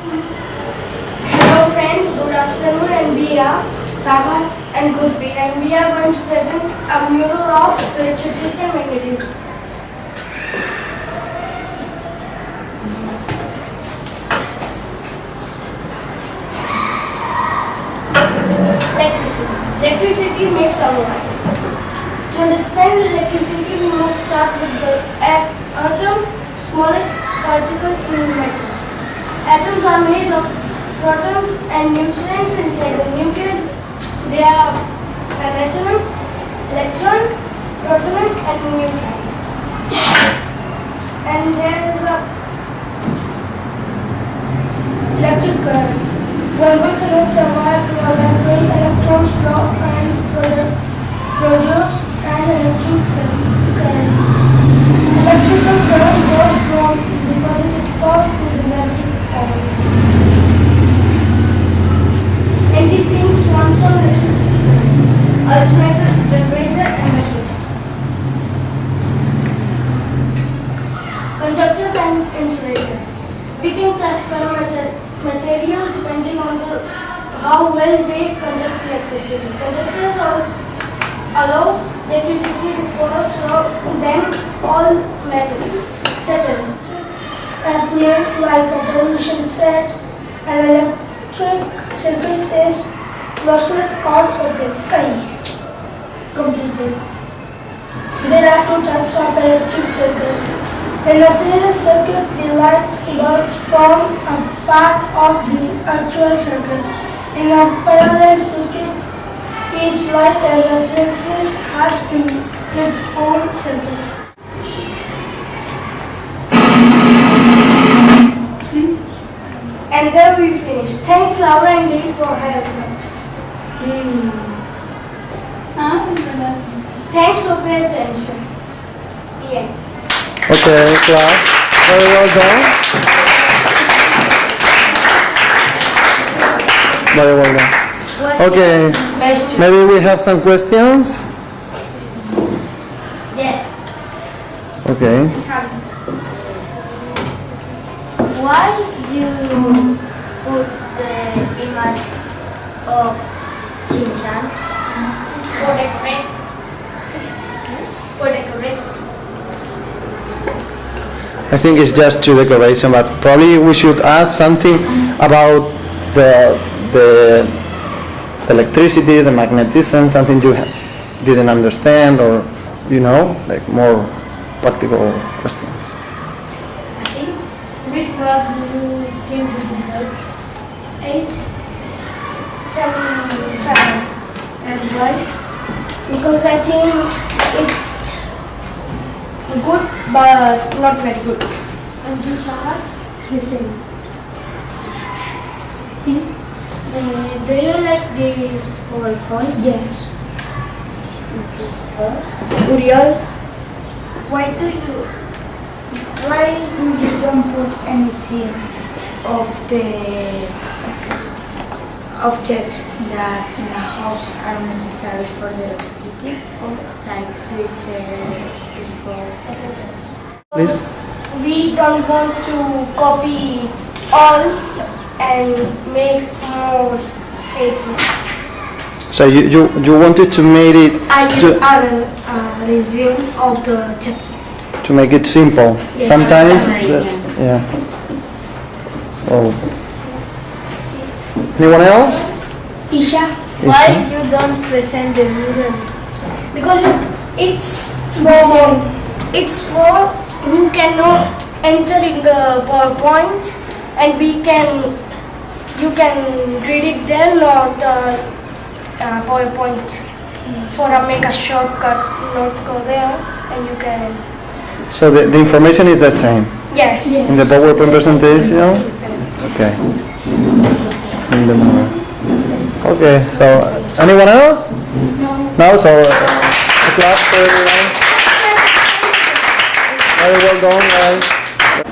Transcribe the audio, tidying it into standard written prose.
Hello friends, good afternoon, and we are Sagar and Gurpreet, and we are going to present a mural of electricity and magnetism. Electricity. Electricity makes our life. To understand electricity, we must start with the atom, smallest particle in matter. Atoms are made of protons and neutrons inside the nucleus. They are an atom, electron, proton, and neutron. And there is a electric current. When we connect a wire to a battery, electrons flow and produce an electric current. Electrical current goes from the positive pole to the negative pole. And these things transform electricity current, alternator, generator, and batteries. Conductors and insulator. We can classify materials depending on how well they conduct electricity. Conductors allow electricity to flow through them all metals, such as appliances like a television set. An electric circuit is closed or completed. There are two types of electric circuits. In a series circuit, the light bulbs form a part of the actual circuit. In a parallel circuit, each light appliance has its own circuit. And there we finish. Thanks Laura and Lee for helping us. Thanks for paying attention. Yeah. Okay, class. Very well done. Very well done. Okay, maybe we have some questions? Yes. Okay. Why do you put the image of Shinchan? For decorate. For decorate. I think it's just to decoration, but probably we should ask something about the electricity, the magnetism, something you didn't understand, or like more practical questions. See, which what do you think would be good? 8, 7. And why? Because I think it's good, but not very good. And you saw the same. See? Do you like this PowerPoint? Yes. Uriel, why do you don't put any scene of the objects that in a house are necessary for the electricity, like switches, Please. We don't want to copy all and make more pages. So you wanted to make it A resume of the chapter. to make it simple. Yes. Sometimes, yeah. So, anyone else? Isha, why you don't present the mural? Because it's for who cannot enter in the PowerPoint, and you can read it there, not PowerPoint. For make a shortcut, not go there, and you can. So the information is the same Yes. in the PowerPoint presentation. Okay. In the mirror. Okay. So anyone else? No. So a clap for everyone. Very well done, guys.